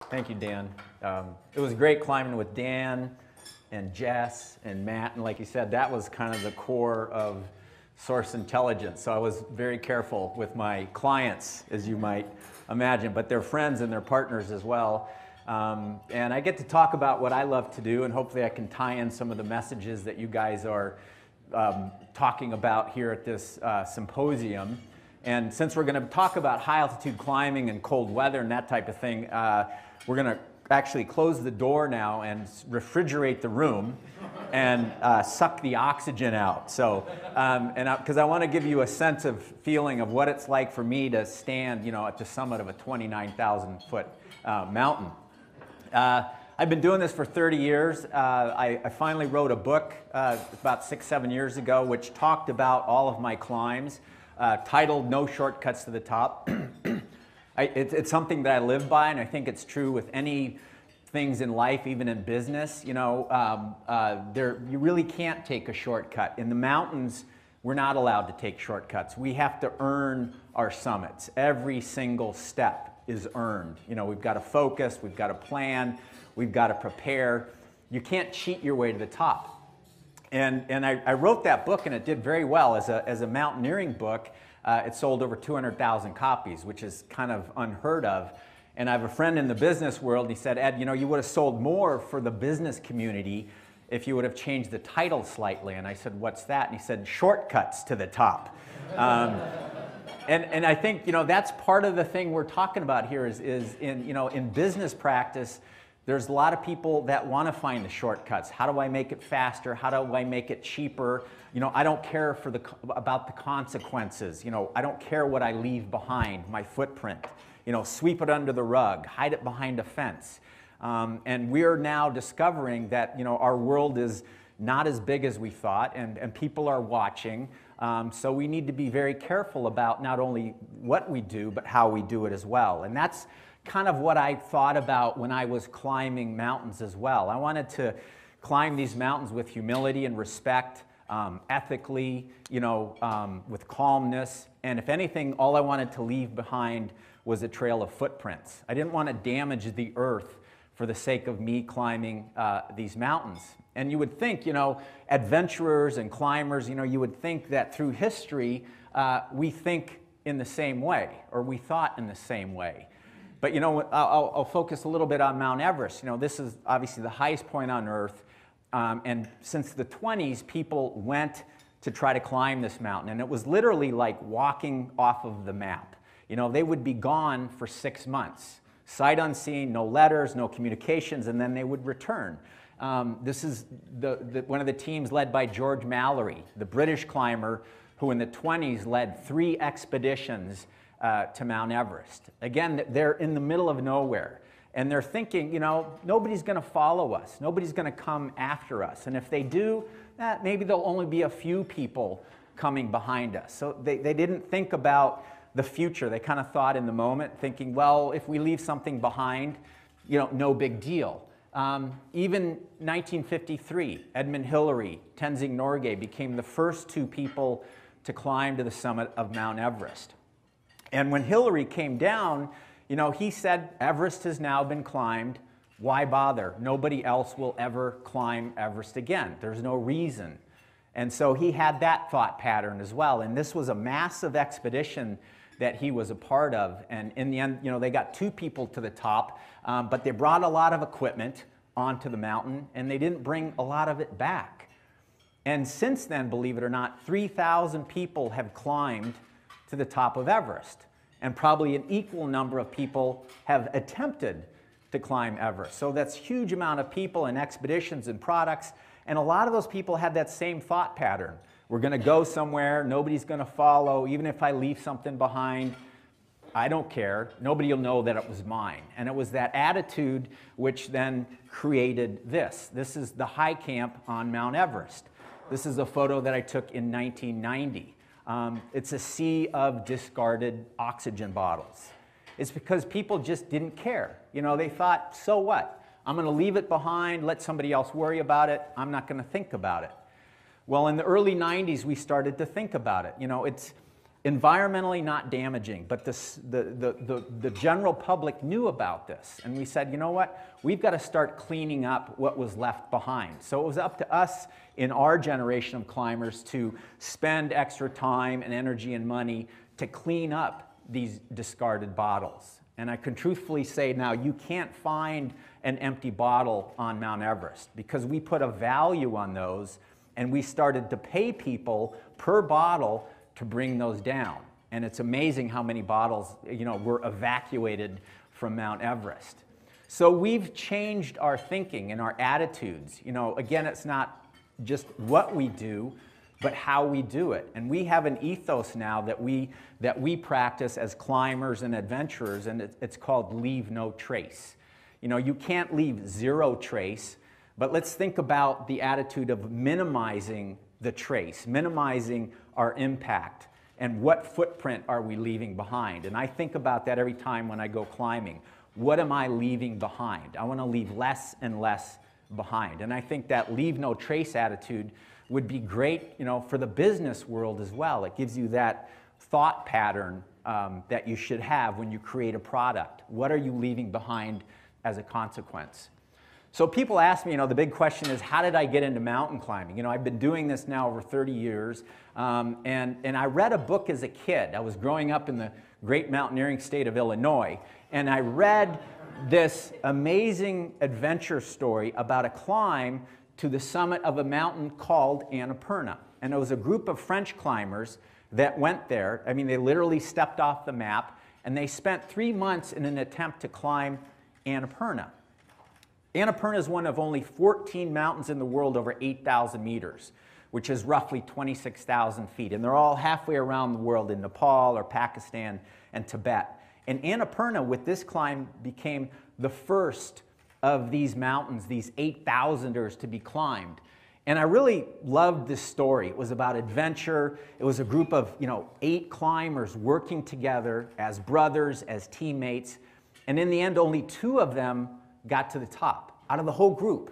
Thank you, Dan. It was great climbing with Dan and Jess and Matt, and like you said, that was kind of the core of Source Intelligence. So I was very careful with my clients, as you might imagine, but their friends and their partners as well. And I get to talk about what I love to do, and hopefully I can tie in some of the messages that you guys are talking about here at this symposium. And since we're going to talk about high altitude climbing and cold weather and that type of thing, we're going to actually close the door now and refrigerate the room and suck the oxygen out. So, because I want to give you a sense of feeling of what it's like for me to stand, at the summit of a 29,000 foot mountain. I've been doing this for 30 years. I finally wrote a book about 6-7 years ago, which talked about all of my climbs, titled No Shortcuts to the Top. It's something that I live by, and I think it's true with any things in life, even in business. You really can't take a shortcut. In the mountains, we're not allowed to take shortcuts. We have to earn our summits. Every single step is earned. We've got to focus, we've got to plan, we've got to prepare. You can't cheat your way to the top. And I wrote that book, and it did very well as a mountaineering book. It sold over 200,000 copies, which is kind of unheard of. And I have a friend in the business world, and he said, Ed, you would have sold more for the business community if you would have changed the title slightly. And I said, what's that? And he said, Shortcuts to the Top. And I think, that's part of the thing we're talking about here is in business practice, there's a lot of people that want to find the shortcuts. How do I make it faster? How do I make it cheaper? I don't care about the consequences. I don't care what I leave behind, my footprint. Sweep it under the rug, hide it behind a fence. And we're now discovering that, our world is not as big as we thought, and people are watching. So we need to be very careful about not only what we do, but how we do it as well. And that's kind of what I thought about when I was climbing mountains as well. I wanted to climb these mountains with humility and respect, ethically, with calmness. And if anything, all I wanted to leave behind was a trail of footprints. I didn't want to damage the earth for the sake of me climbing these mountains. And you would think, adventurers and climbers, you would think that through history, we think in the same way, or we thought in the same way. But I'll focus a little bit on Mount Everest. This is obviously the highest point on Earth. And since the 20s, people went to try to climb this mountain. And it was literally like walking off of the map. They would be gone for 6 months. Sight unseen, no letters, no communications, and then they would return. This is one of the teams led by George Mallory, the British climber who in the 20s led 3 expeditions to Mount Everest. Again, they're in the middle of nowhere, and they're thinking, nobody's going to follow us. Nobody's going to come after us. And if they do, maybe there'll only be a few people coming behind us. So they didn't think about the future. They kind of thought in the moment, thinking, well, if we leave something behind, no big deal. Even 1953, Edmund Hillary, Tenzing Norgay became the first 2 people to climb to the summit of Mount Everest. And when Hillary came down, he said, Everest has now been climbed. Why bother? Nobody else will ever climb Everest again. There's no reason. And so he had that thought pattern as well. And this was a massive expedition that he was a part of. And in the end, they got 2 people to the top, but they brought a lot of equipment onto the mountain, and they didn't bring a lot of it back. And since then, believe it or not, 3,000 people have climbed to the top of Everest. And probably an equal number of people have attempted to climb Everest. So that's a huge amount of people and expeditions and products. And a lot of those people had that same thought pattern. We're going to go somewhere, nobody's going to follow. Even if I leave something behind, I don't care. Nobody will know that it was mine. And it was that attitude which then created this. This is the high camp on Mount Everest. This is a photo that I took in 1990. It's a sea of discarded oxygen bottles. It's because people just didn't care. They thought, so what? I'm going to leave it behind, let somebody else worry about it. I'm not going to think about it. Well, in the early 90s, we started to think about it. environmentally not damaging, but the general public knew about this. And we said, you know what? We've got to start cleaning up what was left behind. So it was up to us in our generation of climbers to spend extra time and energy and money to clean up these discarded bottles. And I can truthfully say now, you can't find an empty bottle on Mount Everest because we put a value on those and we started to pay people per bottle to bring those down. And it's amazing how many bottles, were evacuated from Mount Everest. So we've changed our thinking and our attitudes. Again, it's not just what we do, but how we do it. And we have an ethos now that we practice as climbers and adventurers, and it's called leave no trace. You can't leave zero trace, but let's think about the attitude of minimizing the trace, minimizing our impact, and what footprint are we leaving behind. And I think about that every time when I go climbing. What am I leaving behind? I want to leave less and less behind. And I think that leave no trace attitude would be great, for the business world as well. It gives you that thought pattern that you should have when you create a product. What are you leaving behind as a consequence? So people ask me, the big question is, how did I get into mountain climbing? I've been doing this now over 30 years, and I read a book as a kid. I was growing up in the great mountaineering state of Illinois, and I read this amazing adventure story about a climb to the summit of a mountain called Annapurna. And it was a group of French climbers that went there. I mean, they literally stepped off the map, and they spent 3 months in an attempt to climb Annapurna. Annapurna is one of only 14 mountains in the world over 8,000 meters, which is roughly 26,000 feet. And they're all halfway around the world in Nepal or Pakistan and Tibet. And Annapurna, with this climb, became the first of these mountains, these 8,000ers, to be climbed. And I really loved this story. It was about adventure. It was a group of 8 climbers working together as brothers, as teammates. And in the end, only 2 of them got to the top out of the whole group.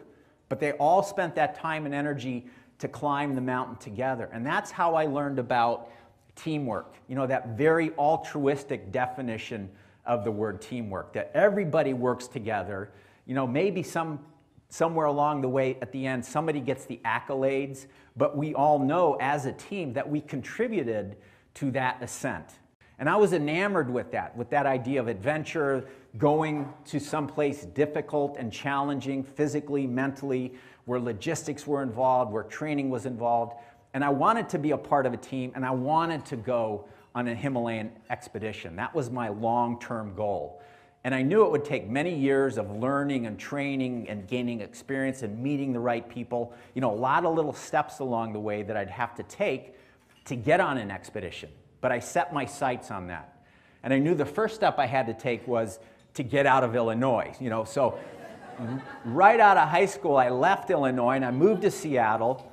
But they all spent that time and energy to climb the mountain together. And that's how I learned about teamwork. That very altruistic definition of the word teamwork, that everybody works together. Maybe somewhere along the way at the end, somebody gets the accolades, but we all know as a team that we contributed to that ascent. And I was enamored with that idea of adventure, going to someplace difficult and challenging physically, mentally, where logistics were involved, where training was involved. And I wanted to be a part of a team, and I wanted to go on a Himalayan expedition. That was my long-term goal. And I knew it would take many years of learning and training and gaining experience and meeting the right people. A lot of little steps along the way that I'd have to take to get on an expedition. But I set my sights on that. And I knew the first step I had to take was to get out of Illinois. So right out of high school, I left Illinois and I moved to Seattle.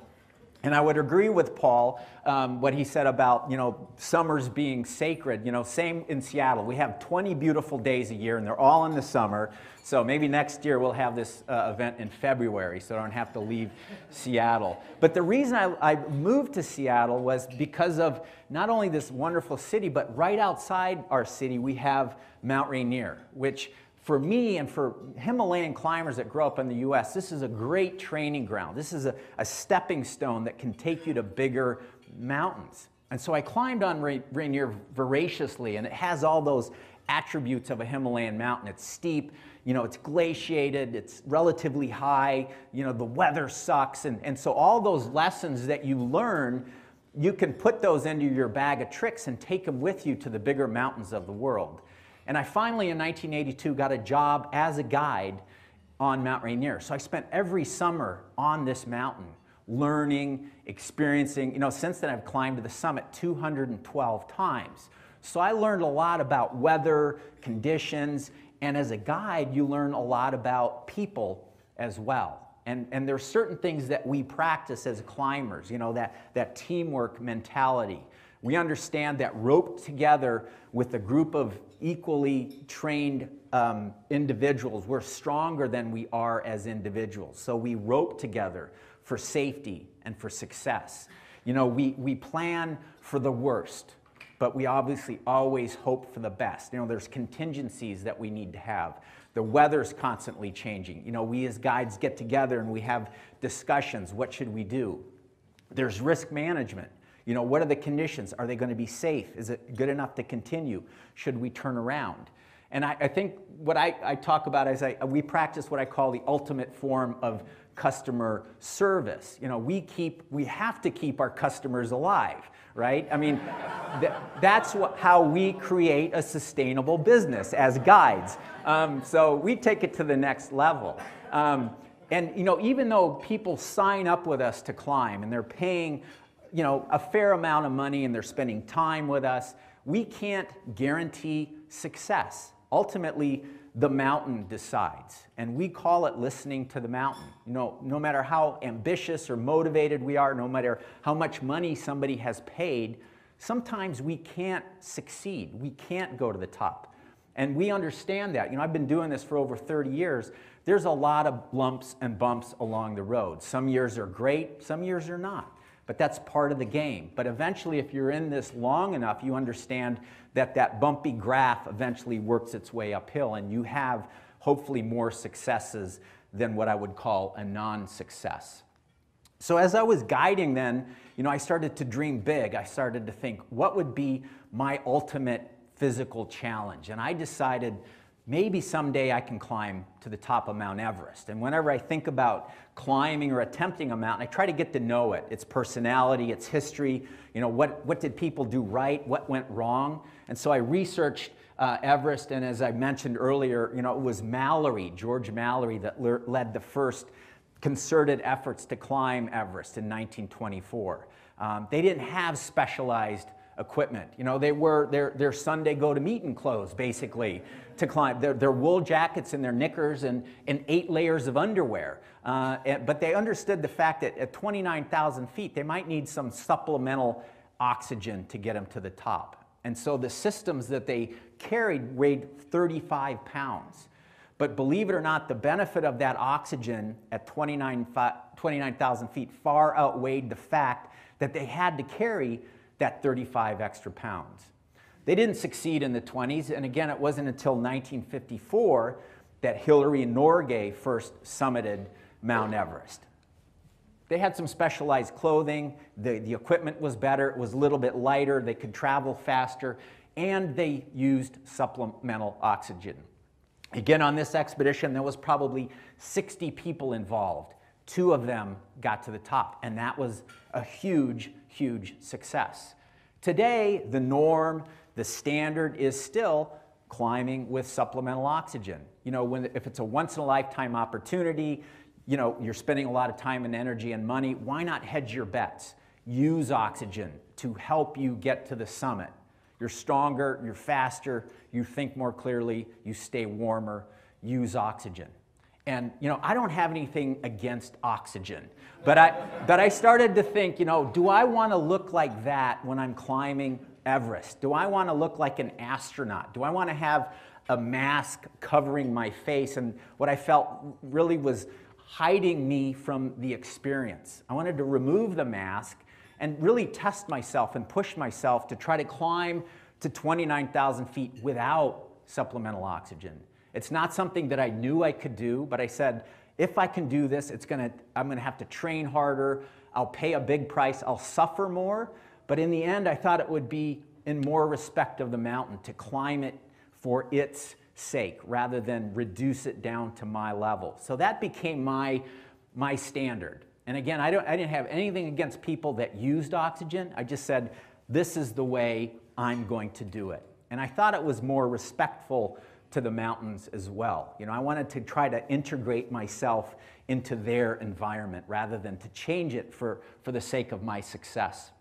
And I would agree with Paul, what he said about, summers being sacred. Same in Seattle. We have 20 beautiful days a year, and they're all in the summer. So maybe next year we'll have this event in February, so I don't have to leave Seattle. But the reason I moved to Seattle was because of not only this wonderful city, but right outside our city we have Mount Rainier, which for me and for Himalayan climbers that grow up in the US, this is a great training ground. This is a stepping stone that can take you to bigger mountains. And so I climbed on Rainier voraciously, and it has all those attributes of a Himalayan mountain. It's steep, it's glaciated, it's relatively high, the weather sucks. And so all those lessons that you learn, you can put those into your bag of tricks and take them with you to the bigger mountains of the world. And I finally, in 1982, got a job as a guide on Mount Rainier. So I spent every summer on this mountain, learning, experiencing. Since then I've climbed to the summit 212 times. So I learned a lot about weather, conditions, and as a guide, you learn a lot about people as well. And there's certain things that we practice as climbers, that teamwork mentality. We understand that roped together with a group of equally trained individuals, we're stronger than we are as individuals. So we rope together for safety and for success. We plan for the worst, but we obviously always hope for the best. You know, there's contingencies that we need to have. The weather's constantly changing. You know, we as guides get together and we have discussions. What should we do? There's risk management. You know, what are the conditions? Are they going to be safe? Is it good enough to continue? Should we turn around? And I think what I talk about is we practice what I call the ultimate form of customer service. You know, we have to keep our customers alive, right? I mean, that's how we create a sustainable business as guides. So we take it to the next level. And you know, even though people sign up with us to climb and they're paying, you know, a fair amount of money and they're spending time with us, we can't guarantee success. Ultimately, the mountain decides, and we call it listening to the mountain. You know, no matter how ambitious or motivated we are, no matter how much money somebody has paid, sometimes we can't succeed. We can't go to the top. And we understand that. You know, I've been doing this for over 30 years. There's a lot of lumps and bumps along the road. Some years are great, some years are not. But that's part of the game. But eventually, if you're in this long enough, you understand that that bumpy graph eventually works its way uphill, and you have hopefully more successes than what I would call a non-success. So as I was guiding then, you know, I started to dream big. I started to think, what would be my ultimate physical challenge? And I decided maybe someday I can climb to the top of Mount Everest. And whenever I think about climbing or attempting a mountain, I try to get to know it, its personality, its history, you know, what did people do right, what went wrong. And so I researched Everest, and as I mentioned earlier, you know, it was Mallory, George Mallory, that led the first concerted efforts to climb Everest in 1924. They didn't have specialized equipment. You know, they were their Sunday go-to-meeting clothes, basically, to climb. Their wool jackets and their knickers and 8 layers of underwear. But they understood the fact that at 29,000 feet, they might need some supplemental oxygen to get them to the top. And so the systems that they carried weighed 35 pounds. But believe it or not, the benefit of that oxygen at 29,000 feet far outweighed the fact that they had to carry that 35 extra pounds. They didn't succeed in the 20s, and again, it wasn't until 1954 that Hillary Norgay first summited Mount Everest. They had some specialized clothing, the equipment was better, it was a little bit lighter, they could travel faster, and they used supplemental oxygen. Again, on this expedition, there was probably 60 people involved. 2 of them got to the top, and that was a huge, huge success. Today, the norm, the standard is still climbing with supplemental oxygen. You know, if it's a once-in-a-lifetime opportunity, you know, you're spending a lot of time and energy and money, why not hedge your bets? Use oxygen to help you get to the summit. You're stronger, you're faster, you think more clearly, you stay warmer, use oxygen. And, you know, I don't have anything against oxygen, but I started to think, you know, do I want to look like that when I'm climbing Everest? Do I want to look like an astronaut? Do I want to have a mask covering my face? And what I felt really was hiding me from the experience. I wanted to remove the mask and really test myself and push myself to try to climb to 29,000 feet without supplemental oxygen. It's not something that I knew I could do, but I said, if I can do this, I'm gonna have to train harder, I'll pay a big price, I'll suffer more, but in the end, I thought it would be in more respect of the mountain, to climb it for its sake, rather than reduce it down to my level. So that became my standard. And again, I didn't have anything against people that used oxygen. I just said, this is the way I'm going to do it. And I thought it was more respectful to the mountains as well. You know, I wanted to try to integrate myself into their environment rather than to change it for the sake of my success.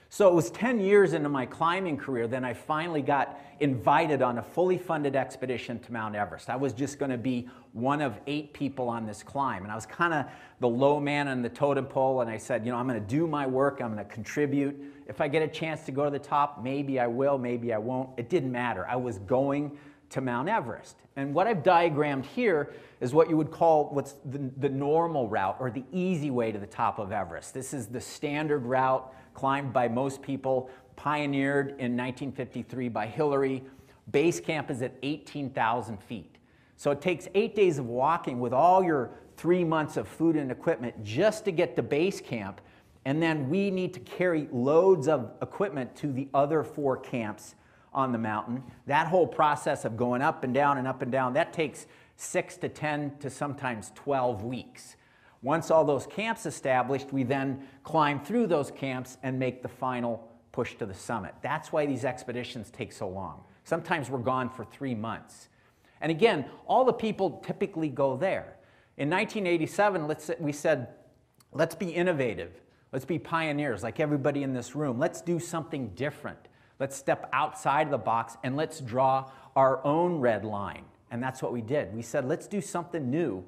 So it was 10 years into my climbing career, then I finally got invited on a fully funded expedition to Mount Everest. I was just going to be one of 8 people on this climb, and I was kind of the low man on the totem pole, and I said, you know, I'm going to do my work, I'm going to contribute. If I get a chance to go to the top, maybe I will, maybe I won't. It didn't matter. I was going to Mount Everest. And what I've diagrammed here is what you would call what's the normal route, or the easy way to the top of Everest. This is the standard route climbed by most people. pioneered in 1953 by Hillary. Base camp is at 18,000 feet. So it takes 8 days of walking with all your 3 months of food and equipment just to get to base camp. And then we need to carry loads of equipment to the other 4 camps on the mountain. That whole process of going up and down and up and down, that takes 6 to 10 to sometimes 12 weeks. Once all those camps established, we then climb through those camps and make the final push to the summit. That's why these expeditions take so long. Sometimes we're gone for 3 months. And again, all the people typically go there. In 1987, we said, let's be innovative. Let's be pioneers like everybody in this room. Let's do something different. Let's step outside of the box and let's draw our own red line. And that's what we did. We said, let's do something new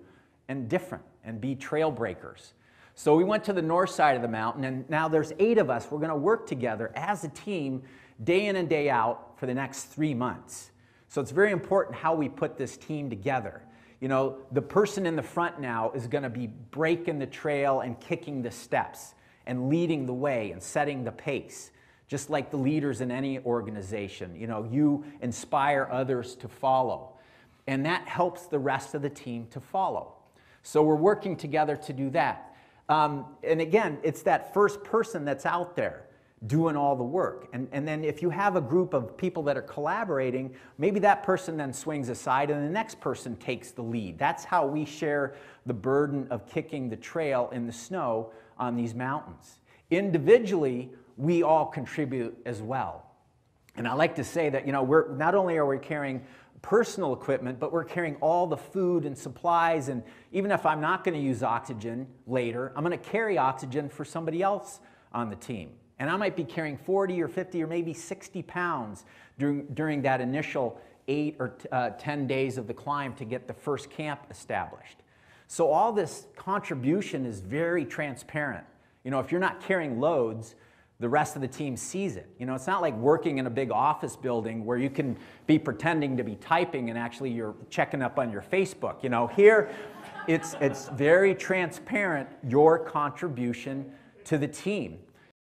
and different and be trail breakers. So we went to the north side of the mountain, and now there's 8 of us. We're going to work together as a team day in and day out for the next 3 months. So it's very important how we put this team together. You know, the person in the front now is going to be breaking the trail and kicking the steps and leading the way and setting the pace. Just like the leaders in any organization, you know, you inspire others to follow. And that helps the rest of the team to follow. So we're working together to do that. And again, it's that first person that's out there doing all the work. And then if you have a group of people that are collaborating, maybe that person then swings aside and the next person takes the lead. That's how we share the burden of kicking the trail in the snow on these mountains. Individually, we all contribute as well. And I like to say that, you know, not only are we carrying personal equipment, but we're carrying all the food and supplies, and even if I'm not going to use oxygen later, I'm going to carry oxygen for somebody else on the team. And I might be carrying 40 or 50 or maybe 60 pounds during that initial 8 or 10 days of the climb to get the first camp established. So all this contribution is very transparent. You know, if you're not carrying loads, the rest of the team sees it. You know, it's not like working in a big office building where you can be pretending to be typing and actually you're checking up on your Facebook. You know, here it's very transparent, your contribution to the team.